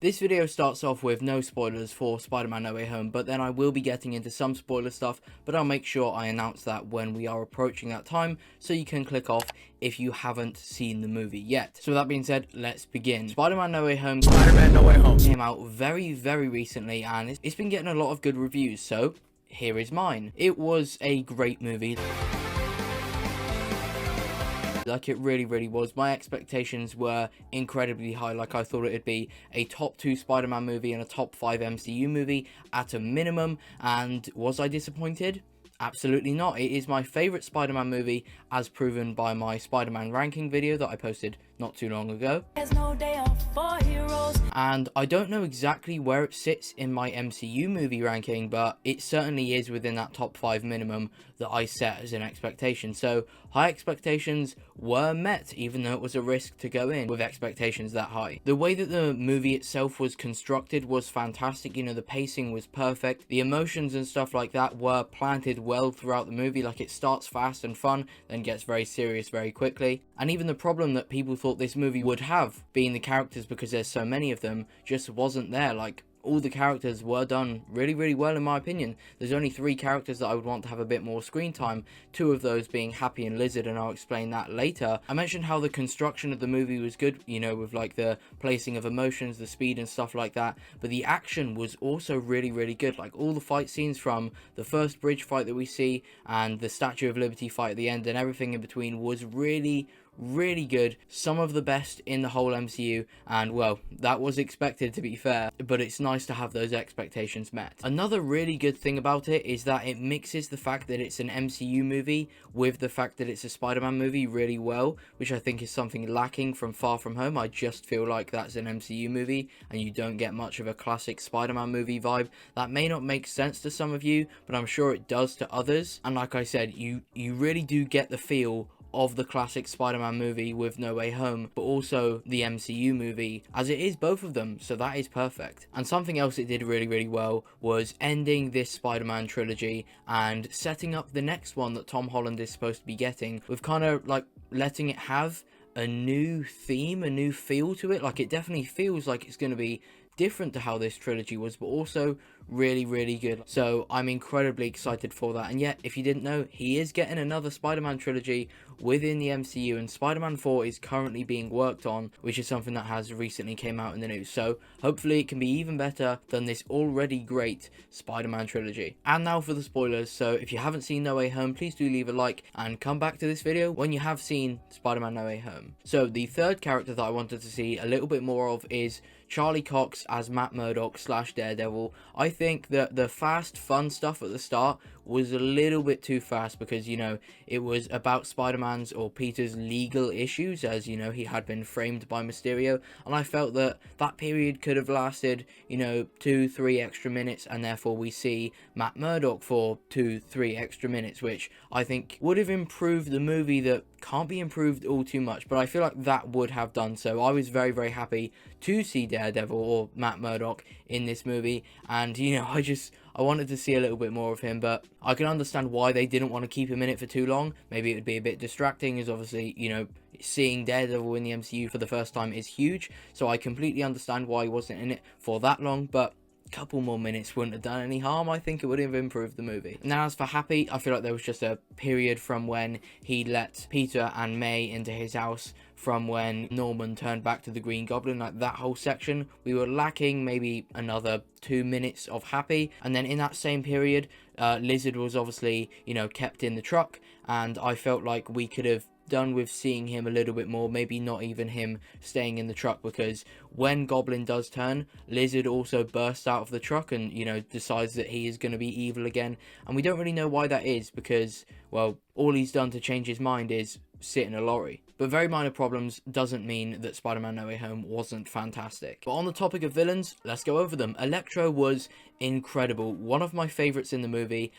This video starts off with no spoilers for Spider-Man No Way Home, but then I will be getting into some spoiler stuff, but I'll make sure I announce that when we are approaching that time, so you can click off if you haven't seen the movie yet. So with that being said, let's begin. Spider-Man No Way Home came out very recently, and it's been getting a lot of good reviews, so here is mine. It was a great movie. Like, it really was. My expectations were incredibly high. Like, I thought it'd be a top 2 Spider-Man movie and a top 5 MCU movie at a minimum. And was I disappointed? Absolutely not. It is my favorite Spider-Man movie, as proven by my Spider-Man ranking video that I posted not too long ago. There's no day off for heroes. And I don't know exactly where it sits in my MCU movie ranking, but it certainly is within that top 5 minimum that I set as an expectation. So high expectations were met, even though it was a risk to go in with expectations that high. The way that the movie itself was constructed was fantastic. You know, the pacing was perfect. The emotions and stuff like that were planted well throughout the movie. Like, it starts fast and fun, then gets very serious very quickly. And even the problem that people thought this movie would have, being the characters, because there's so many of them, just wasn't there. Like, all the characters were done really well, in my opinion. There's only 3 characters that I would want to have a bit more screen time, 2 of those being Happy and Lizard, and I'll explain that later. I mentioned how the construction of the movie was good, you know, with like the placing of emotions, the speed and stuff like that, but the action was also really good. Like, all the fight scenes, from the first bridge fight that we see and the Statue of Liberty fight at the end and everything in between, was really good. Some of the best in the whole MCU, and well, that was expected, to be fair, but it's nice to have those expectations met. Another really good thing about it is that it mixes the fact that it's an MCU movie with the fact that it's a Spider-Man movie really well, which I think is something lacking from Far From Home. I just feel like that's an MCU movie and you don't get much of a classic Spider-Man movie vibe. That may not make sense to some of you, but I'm sure it does to others. And like I said, you really do get the feel of the classic Spider-Man movie with No Way Home, but also the MCU movie, as it is both of them, so that is perfect. And something else it did really well was ending this Spider-Man trilogy and setting up the next one that Tom Holland is supposed to be getting, with kind of like letting it have a new theme, a new feel to it. Like, it definitely feels like it's going to be different to how this trilogy was, but also really good. So I'm incredibly excited for that. And yet, if you didn't know, he is getting another Spider-Man trilogy within the MCU, and Spider-Man 4 is currently being worked on, which is something that has recently came out in the news. So hopefully it can be even better than this already great Spider-Man trilogy. And now for the spoilers. So if you haven't seen No Way Home, please do leave a like and come back to this video when you have seen Spider-Man No Way Home. So the third character that I wanted to see a little bit more of is Charlie Cox as Matt Murdock / Daredevil. I think that the fast, fun stuff at the start was a little bit too fast, because, you know, it was about Spider-Man's or Peter's legal issues, as, you know, he had been framed by Mysterio, and I felt that that period could have lasted, you know, 2-3 extra minutes, and therefore we see Matt Murdock for 2-3 extra minutes, which I think would have improved the movie that can't be improved all too much, but I feel like that would have done so. I was very happy to see Daredevil or Matt Murdock in this movie, and, you know, I wanted to see a little bit more of him, but I can understand why they didn't want to keep him in it for too long. Maybe it would be a bit distracting, as obviously, you know, seeing Daredevil in the MCU for the first time is huge, so I completely understand why he wasn't in it for that long, but couple more minutes wouldn't have done any harm. I think it would have improved the movie. Now, as for Happy, I feel like there was just a period from when he let Peter and May into his house, from when Norman turned back to the Green Goblin, like that whole section, we were lacking maybe another 2 minutes of Happy. And then in that same period, Lizard was obviously, you know, kept in the truck, and I felt like we could have done with seeing him a little bit more, maybe not even him staying in the truck, because when Goblin does turn, Lizard also bursts out of the truck and, you know, decides that he is going to be evil again, and we don't really know why that is, because, well, all he's done to change his mind is sit in a lorry. But very minor problems doesn't mean that Spider-Man No Way Home wasn't fantastic. But on the topic of villains, let's go over them. Electro was incredible. One of my favorites in the movie.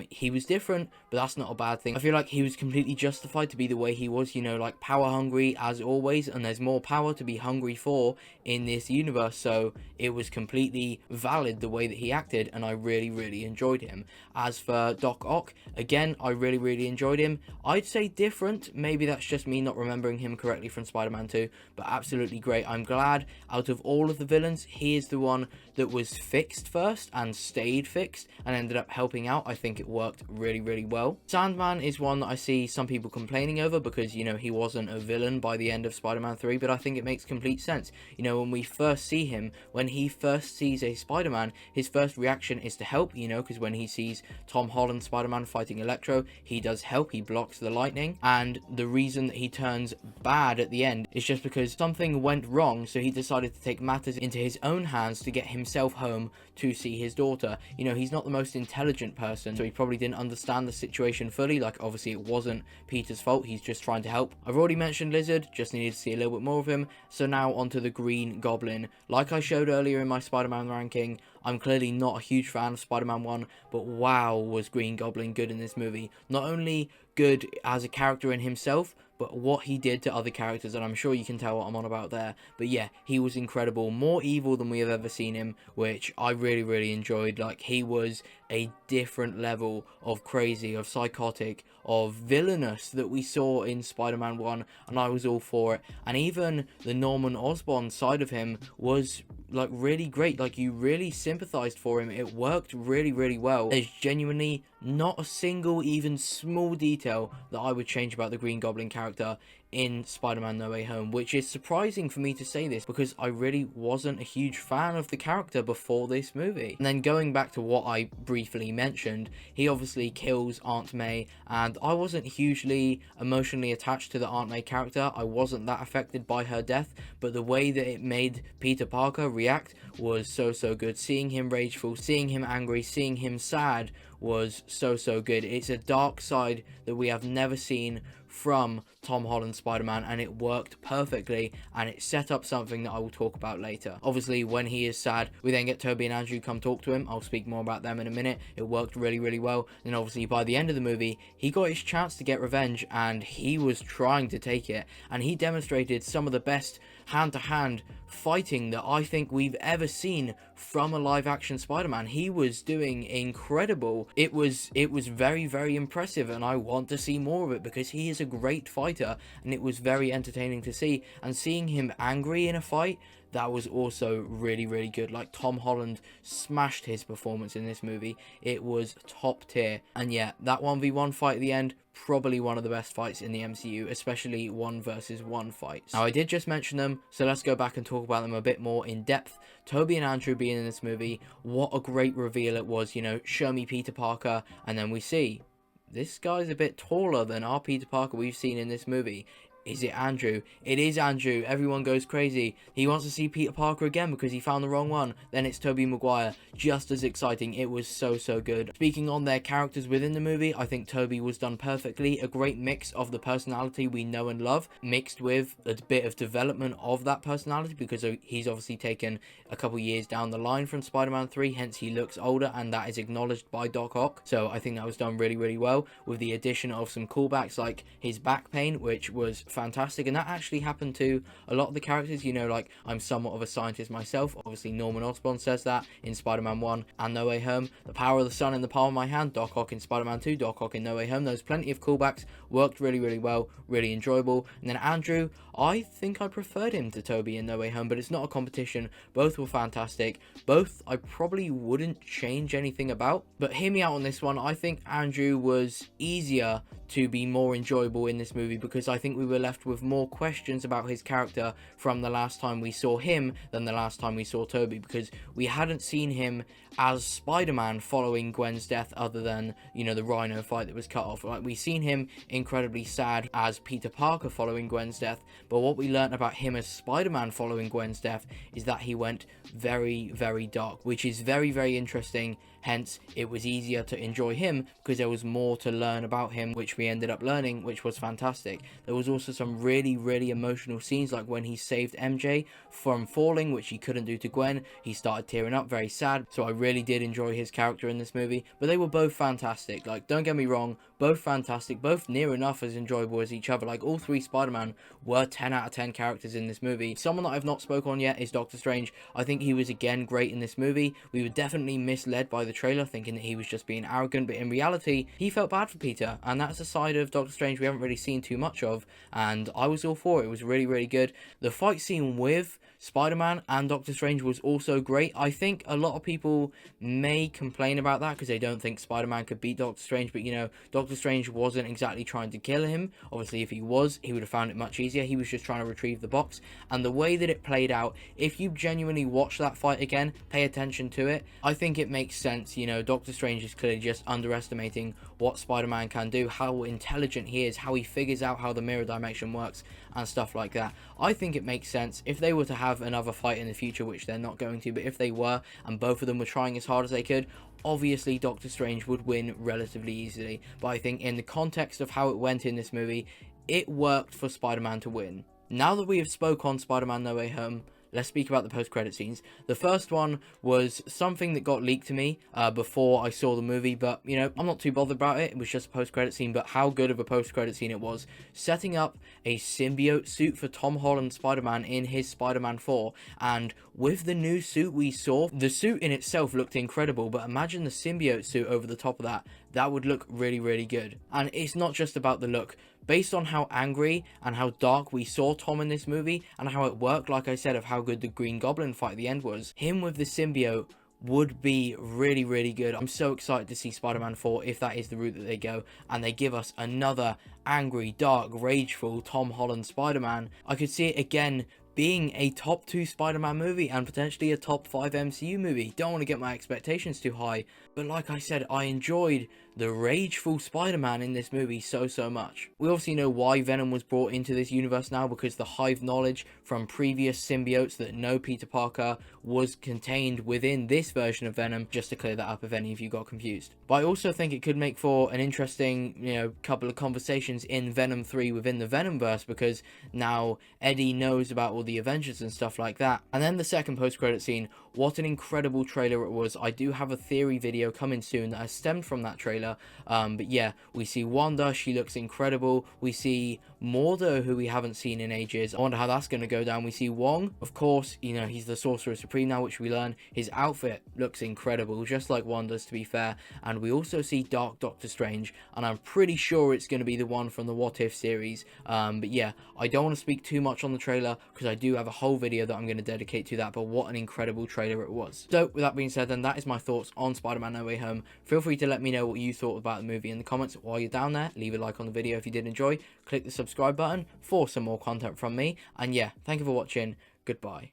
He was different, but that's not a bad thing. I feel like he was completely justified to be the way he was, you know, like power hungry as always, and there's more power to be hungry for in this universe, so it was completely valid the way that he acted, and I really enjoyed him. As for Doc Ock, again, I really enjoyed him. I'd say different, maybe maybe that's just me not remembering him correctly from Spider-Man 2, but absolutely great. I'm glad out of all of the villains, he is the one that was fixed first and stayed fixed and ended up helping out. I think it worked really, really well. Sandman is one that I see some people complaining over because, you know, he wasn't a villain by the end of Spider-Man 3, but I think it makes complete sense. You know, when we first see him, when he first sees a Spider-Man, his first reaction is to help, you know, because when he sees Tom Holland Spider-Man fighting Electro, he does help, he blocks the lightning, and the reason that he turns bad at the end is just because something went wrong, so he decided to take matters into his own hands to get himself home to see his daughter. You know, he's not the most intelligent person, so he probably didn't understand the situation fully. Like, obviously it wasn't Peter's fault, he's just trying to help. I've already mentioned Lizard, just needed to see a little bit more of him. So now onto the Green Goblin. Like I showed earlier in my Spider-Man ranking, I'm clearly not a huge fan of Spider-Man 1, but wow, was Green Goblin good in this movie. Not only good as a character in himself, but what he did to other characters, and I'm sure you can tell what I'm on about there. But yeah, he was incredible, more evil than we have ever seen him, which I really, really enjoyed. Like, he was a different level of crazy, of psychotic, of villainous that we saw in Spider-Man 1, and I was all for it. And even the Norman Osborn side of him was like really great. Like, you really sympathized for him. It worked really, really well. There's genuinely not a single, even small detail that I would change about the Green Goblin character in Spider-Man No Way Home, which is surprising for me to say this because I really wasn't a huge fan of the character before this movie. And then going back to what I briefly mentioned, he obviously kills Aunt May, and I wasn't hugely emotionally attached to the Aunt May character. I wasn't that affected by her death, but the way that it made Peter Parker react was so good. Seeing him rageful, seeing him angry, seeing him sad was so good. It's a dark side that we have never seen from Tom Holland Spider-Man, and it worked perfectly, and it set up something that I will talk about later. Obviously, when he is sad, we then get Toby and Andrew come talk to him. I'll speak more about them in a minute. It worked really, really well. And obviously, by the end of the movie, he got his chance to get revenge, and he was trying to take it, and he demonstrated some of the best hand-to-hand fighting that I think we've ever seen from a live-action Spider-Man. He was doing incredible. It was very, very impressive, and I want to see more of it because he is a great fighter, and it was very entertaining to see. And seeing him angry in a fight, that was also really, really good. Like, Tom Holland smashed his performance in this movie. It was top tier. And yeah, that 1v1 fight at the end, probably one of the best fights in the MCU, especially 1 versus 1 fights. Now, I did just mention them, so let's go back and talk about them a bit more in depth. Toby and Andrew being in this movie, what a great reveal it was. You know, show me Peter Parker, and then we see this guy's a bit taller than our Peter Parker we've seen in this movie. Is it Andrew? It is Andrew. Everyone goes crazy. He wants to see Peter Parker again because he found the wrong one. Then it's Tobey Maguire. Just as exciting. It was so good. Speaking on their characters within the movie, I think Tobey was done perfectly. A great mix of the personality we know and love, mixed with a bit of development of that personality, because he's obviously taken a couple years down the line from Spider-Man 3, hence he looks older, and that is acknowledged by Doc Ock. So I think that was done really, really well, with the addition of some callbacks like his back pain, which was fantastic. And that actually happened to a lot of the characters. You know, like, I'm somewhat of a scientist myself. Obviously Norman Osborn says that in Spider-Man 1 and No Way Home. The power of the sun in the palm of my hand, Doc Ock in Spider-Man 2, Doc Ock in No Way Home. There's plenty of callbacks, worked really, really well, really enjoyable. And then Andrew, I think I preferred him to Tobey in No Way Home, but it's not a competition. Both were fantastic. Both I probably wouldn't change anything about, but hear me out on this one. I think Andrew was easier to be more enjoyable in this movie because I think we were left with more questions about his character from the last time we saw him than the last time we saw Tobey, because we hadn't seen him as Spider-Man following Gwen's death, other than, you know, the Rhino fight that was cut off. Like, we seen him incredibly sad as Peter Parker following Gwen's death, but what we learned about him as Spider-Man following Gwen's death is that he went very, very dark, which is very, very interesting. Hence, it was easier to enjoy him because there was more to learn about him, which we ended up learning, which was fantastic. There was also some really, really emotional scenes, like when he saved MJ from falling, which he couldn't do to Gwen. He started tearing up, very sad. So I really did enjoy his character in this movie, but they were both fantastic. Like, don't get me wrong, both fantastic, both near enough as enjoyable as each other. Like, all three Spider-Man were 10 out of 10 characters in this movie. Someone that I've not spoke on yet is Doctor Strange. I think think he was again great in this movie. We were definitely misled by the trailer, thinking that he was just being arrogant, but in reality, he felt bad for Peter, and that's a side of Doctor Strange we haven't really seen too much of, and I was all for it. It was really, really good. The fight scene with Spider-Man and Doctor Strange was also great. I think a lot of people may complain about that because they don't think Spider-Man could beat Doctor Strange, but you know, Doctor Strange wasn't exactly trying to kill him. Obviously, if he was, he would have found it much easier. He was just trying to retrieve the box, and the way that it played out, if you genuinely watch that fight again, pay attention to it, I think it makes sense. You know, Doctor Strange is clearly just underestimating what Spider-Man can do, how intelligent he is, how he figures out how the mirror dimension works and stuff like that. I think it makes sense if they were to have another fight in the future, which they're not going to, but if they were and both of them were trying as hard as they could, obviously Doctor Strange would win relatively easily. But I think in the context of how it went in this movie, it worked for Spider-Man to win. Now that we have spoke on Spider-Man No Way Home, let's speak about the post-credit scenes. The first one was something that got leaked to me before I saw the movie, but, you know, I'm not too bothered about it. It was just a post-credit scene, but how good of a post-credit scene it was. Setting up a symbiote suit for Tom Holland Spider-Man in his Spider-Man 4, and with the new suit we saw, the suit in itself looked incredible, but imagine the symbiote suit over the top of that. That would look really, really good. And it's not just about the look. Based on how angry and how dark we saw Tom in this movie, and how it worked, like I said, of how good the Green Goblin fight at the end was, him with the symbiote would be really, really good. I'm so excited to see Spider-Man 4 if that is the route that they go, and they give us another angry, dark, rageful Tom Holland Spider-Man. I could see it again being a top 2 Spider-Man movie and potentially a top 5 MCU movie. Don't want to get my expectations too high, but like I said, I enjoyed the rageful Spider-Man in this movie so much. We obviously know why Venom was brought into this universe now, because the hive knowledge from previous symbiotes that know Peter Parker was contained within this version of Venom, just to clear that up if any of you got confused. But I also think it could make for an interesting, you know, couple of conversations in Venom 3 within the Venomverse, because now Eddie knows about all the Avengers and stuff like that. And then the second post-credit scene, what an incredible trailer it was. I do have a theory video coming soon that has stemmed from that trailer, but yeah, we see Wanda, she looks incredible. We see Mordo, who we haven't seen in ages. I wonder how that's going to go down. We see Wong, of course, you know, he's the Sorcerer Supreme now, which we learn. His outfit looks incredible, just like Wanda's, to be fair. And we also see Dark Doctor Strange, and I'm pretty sure it's going to be the one from the What If series. But yeah, I don't want to speak too much on the trailer because I do have a whole video that I'm going to dedicate to that, but what an incredible trailer it was. So with that being said, then that is my thoughts on Spider-Man No Way Home. Feel free to let me know what you thought about the movie in the comments. While you're down there, leave a like on the video if you did enjoy, click the subscribe button for some more content from me, and yeah, thank you for watching. Goodbye.